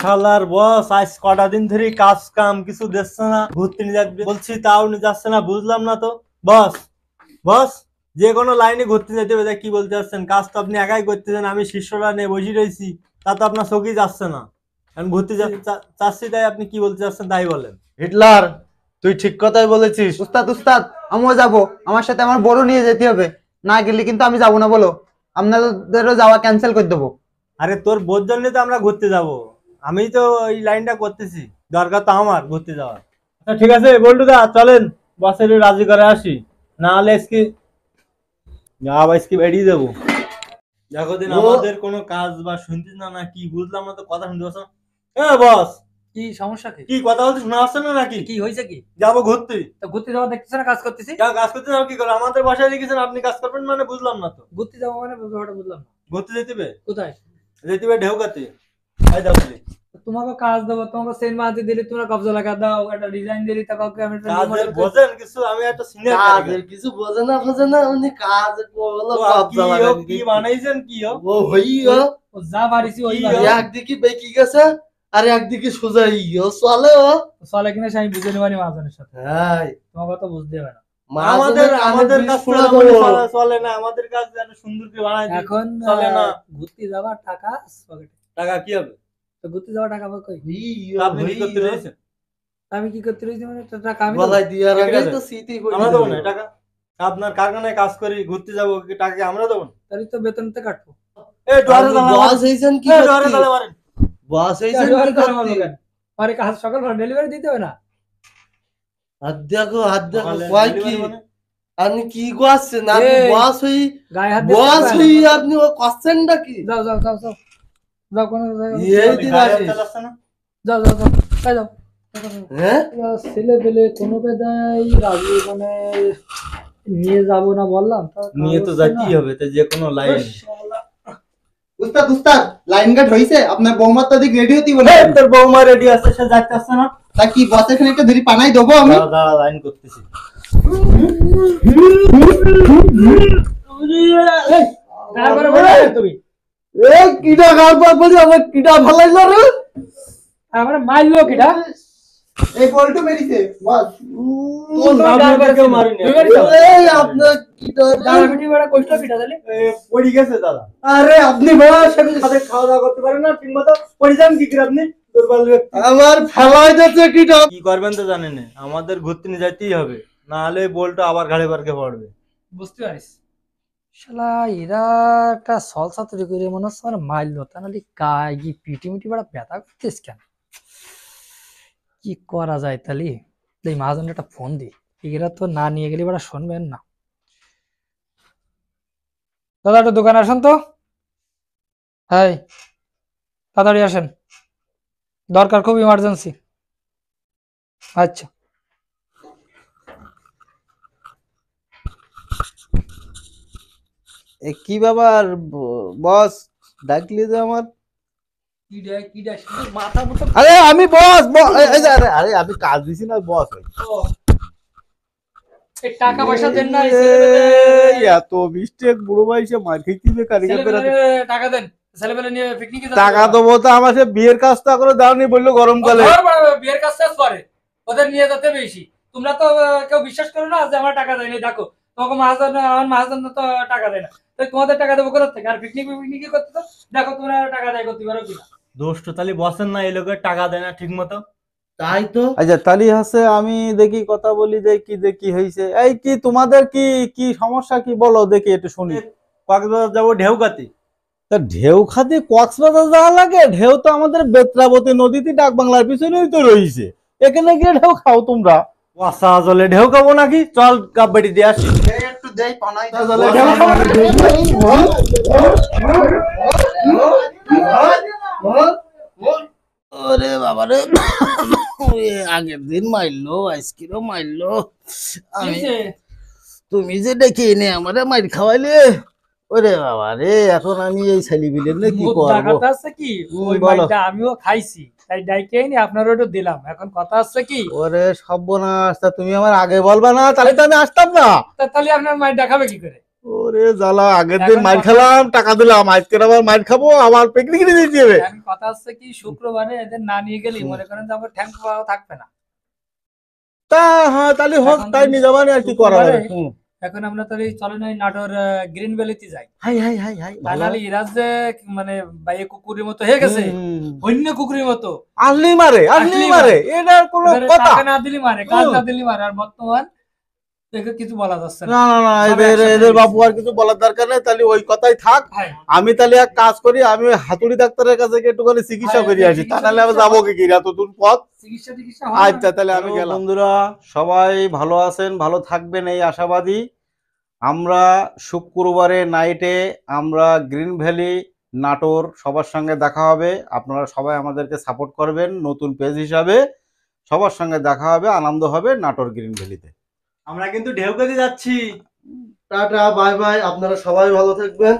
শালার বস আজ কটা দিন ধরে কাজ কাম কিছু দিচ্ছে না, ঘুরতে নিয়ে যাবে বলছি তাও নিয়ে যাচ্ছে না, বুঝলাম না তো বস। বস, যে কোনো লাইনে ঘুরতে যেতে হবে, কি বলতে চাচ্ছেন? কাজ তো আপনি একাই করতেছেন, আমি শিষ্যরা নিয়ে বসে রয়েছি, তা তো আপনার চোখই যাচ্ছে না। আমি ঘুরতে চাচ্ছি, তাই আপনি কি বলতে চাচ্ছেন তাই বলেন। হিটলার, তুই ঠিক কথাই বলেছিস। উস্তাদ উস্তাদ, আমিও যাবো, আমার সাথে আমার বড় নিয়ে যেতে হবে, না গেলে কিন্তু আমি যাবো না। বলো, আপনাদেরও যাওয়া ক্যান্সেল করে দেবো। আরে তোর বোর জন্য তো আমরা ঘুরতে যাব, আমি তো এই লাইনটা করতেছি, দরকার তো আমার ঘুরতে যাওয়ার। আচ্ছা ঠিক আছে বল্টু দা, চলেন বসের রাজি করে আসি, না হলে আজকে বেরিয়ে দেবো। দেখো দিন আমাদের কোনো কাজ বা শুনতিস না, না কি বুঝলাম না তো, কথা শুনতে পাচ্ছ না? হ্যাঁ বস, কি সমস্যা? কি কথা বলতে শোনা যাচ্ছে না নাকি? কি হয়েছে? কি যাবো ঘুরতে। তো ঘুরতে যাওয়া দেখতেছ না, কাজ করতেছি। কাজ করতে যাবো কি করে? আমাদের বাসায় রেখেছেন, আপনি কাজ করবেন মানে বুঝলাম না তো। ঘুরতে যাবো মানে ব্যাপারটা বুঝলাম না। ঘুরতে যেতে হবে? কোথায় যেতে হবে? ঢেউকাতে। তাই যাবো। তোমাকে কাজ দেবো, তোমাকে সেন্ট মারতে দিলে তোমরা কবজা লাগা দাও, একটা ডিজাইন দিলি তা কাউকে আমি কাজের বোঝেন কিছু? আমি একটা সিনিয়র কাজের কিছু বোঝে না উনি কাজ বলো কবজা লাগাই কি বানাইছেন কি ও হইও ও যা পারিছি ওই একদিকে বেঁকি গেছে আর একদিকে সোজা ইও চলে ও চলে কিনা আমি বুঝে নেবানি মহাজনের সাথে। হ্যাঁ, তোমার কথা বুঝতে হবে না। আমাদের কাজ চলে না, আমাদের কাজ সুন্দর করে বানাই দিই। এখন চলে না। ঘুরতে যাওয়ার টাকা পকেটে। টাকা কি হবে? তো ঘুরতে যাওয়ার টাকা পাবো কই? আপনি কি করতে রয়েছেন? আমি কি করতে রয়েছি মানে টাকা আমি বলাই দিয়ার আগে তো স্মৃতি কই আমরা দেবো না টাকা। আপনার কারখানায় কাজ করি, ঘুরতে যাবো, টাকা কি আমরা দেবো না? তাহলে তো বেতনতে কাটবো। এই ডরে বস হইছেন কি ডরে তালা মারেন। বস হইছেন কি করতে? আরে কাজ সকাল ডেলিভারি দিতে হবে না? হাত দেখো কয় কি আপনি কি করছেন? আপনি বস হই গায়ে হাত বস হই আপনি ও করছেনটা কি? যাও যাও যাও যাও যাও কোন এই দিন আসে যাও যাও যাও যাও যাও। হ্যাঁ, ছেলে পেলে কোনো বেদাই রাজি মানে নিয়ে যাব না বললাম, নিয়ে তো যাইতেই হবে, তো যে কোনো লাইন। উস্তাদ উস্তাদ, লাইন কাট হইছে? আপনার বৌমা তো দিক রেডি হতি বলে। তোর বৌমা রেডি আছে, সে যাইতে আসছে না? তা কি বস এখানে একটা ধরি পানাই দেবো আমি? দাঁড়া লাইন করতেছি। তারপরে বলে তুমি এই কিটা গালপাত বলি আমার কিটা ভালাইলো রে, আমার মারলো কিটা? এই বলটো মেরিছে বস। তোর নামে কেউ মারিনি। এই আপনার কিটা দাঁড়াবিটি বড় কষ্ট কিটা তাহলে পড়ে গেছে দাদা। আরে আপনি বস সাথে খাওয়া দাওয়া করতে পারেন না ঠিকমতো, পড়ে যান কি করে আপনি? দুর্বল ব্যক্তি। আমার ফেলাই যাচ্ছে কিটা। কি করবেন তো জানেন না, আমাদের ঘুরতে নিয়ে যাইতেই হবে, না হলে বলটা আবার ঘাড়ে বারকে পড়বে। বুঝতে পারিস? শালা এরা একটা সলসা তৈরি করে মনে হচ্ছে আমার মারলো, তা নাহলে গায়ে গিয়ে পিটি মিটি বড় ব্যথা করতেস কেন? কি করা যায় তাহলে? এই মহাজন একটা ফোন দি, এরা তো না নিয়ে গেলে বড় শুনবেন না। দাদা একটু দোকানে আসেন তো। হ্যাঁ তাড়াতাড়ি আসেন, দরকার, খুব ইমার্জেন্সি। আচ্ছা কি ব্যাপার বস, ডাকলি যে আমার? আরে আমি বস, আরে আরে আমি কাজ দিছি না বস। টাকা পয়সা দেন না, এত মিস্টেক বুড়ো বয়সে মার খেতে কারিগর টাকা দেন, ছেলেবেলে নিয়ে পিকনিকে টাকা দেবো তো আমার সে বিয়ের কাজটা করে দাওনি বললো গরমকালে। বিয়ের কাজ শেষ করে ওদের নিয়ে যেতে বেশি। তোমরা তো কেউ বিশ্বাস করো না যে আমার টাকা দেয়নি। দেখো তোমাকে মহাজন, আমার মহাজন তো টাকা দেয় না, তো তোমাদের টাকা দেবো কোথা থেকে? আর পিকনিক করতে তো দেখো তোমরা টাকা দেয় করতে পারো কিনা। দোষ তো তাহলে বসেন না, এই লোকের টাকা দেয় না ঠিক মতো। তাই তো। আচ্ছা তালি হাসে, আমি দেখি কথা বলি, দেখি হয়েছে। এই কি তোমাদের কি কি সমস্যা কি বলো দেখি একটু শুনি। কক্সবাজার যাবো ঢেউকাতে। তা ঢেউ খাতে কক্সবাজার যাওয়া লাগে? ঢেউ তো আমাদের বেত্রাবতী নদীতে ডাক বাংলার পিছনেই তো রয়েছে, এখানে গিয়ে ঢেউ খাও তোমরা? ওয়াসা জলে ঢেউ খাবো নাকি? চল কাবাডি দিয়ে আসি। একটু দেই পানাই ওরে বাবা রে, আগের দিন মারলো, আজকেরও মারলো। আমি তুমি যে ডেকে এনে আমারে মার খাওয়াইলে, ওরে বাবা রে, এখন আমি এই ছেলেপিলের না কি করবো? কি ওই মাইটা আমিও খাইছি, তাই ডাইকে এনে আপনারও একটু দিলাম। এখন কথা আছে কি, ওরে সর্বনাশ, তা তুমি আমার আগে বলবা না, তাহলে তো আমি আসতাম না। তাহলে আপনার মাইর দেখাবে কি করে? ওরে জ্বালা, আগের দিন এখন মাইর কথা- খেলাম, টাকা দিলাম, আজকে আবার মাইর খাবো, আবার পিকনিক নিয়ে যেতে হবে। এখন কথা হচ্ছে কি, শুক্রবারে এদের না নিয়ে গেলে মনে করেন যে আমার ঠ্যাং পাওয়া থাকবে না। তা হ্যাঁ, তাহলে হোক, এখন তাই তুমি নিয়ে যাবানি, আর কি করা যাবে। শুক্রবারে এখন আমরা তাহলে চলে নাই নাটোর গ্রিন ভ্যালিতে যাই। হাই হাই হাই হাই, তা নাহলে ইরাজ যে মানে বাইয়ে কুকুরের মতো হয়ে গেছে, অন্য কুকুরের মতো আসলেই মারে, আসলেই আসলেই মারে, এটার কোনো এবারে কথা টাকা না দিলি মারে, কাজ হুম। না দিলি মারে। আর বর্তমান একে কিছু বলা যাচ্ছে না। না না না, সবাই এদের একসাথে এদের গেছি। বাবু আর কিছু বলার দরকার নেই, তাহলে ওই কথাই থাক। হ্যাঁ, আমি তাহলে এক কাজ করি, আমি ওই হাতুড়ি ডাক্তারের কাছে গিয়ে একটুখানি চিকিৎসা হ্যাঁ, করে আসি, তা চিকিৎসা নাহলে আমি টিকিৎসা যাবো কি এত দূর পথ। চিকিৎসা হয় না। আচ্ছা, তাহলে আমি গেলাম। বন্ধুরা সবাই ভালো আছেন, ভালো থাকবেন এই আশাবাদী। আমরা শুক্রবারে নাইটে আমরা গ্রিন ভ্যালি নাটোর সবার সঙ্গে দেখা হবে। আপনারা সবাই আমাদেরকে সাপোর্ট করবেন, নতুন পেজ হিসাবে সবার সঙ্গে দেখা হবে, আনন্দ হবে নাটোর গ্রিন ভ্যালিতে। আমরা কিন্তু ঢেউকাতে যাচ্ছি। টাটা, বাই বাই, আপনারা সবাই ভালো থাকবেন।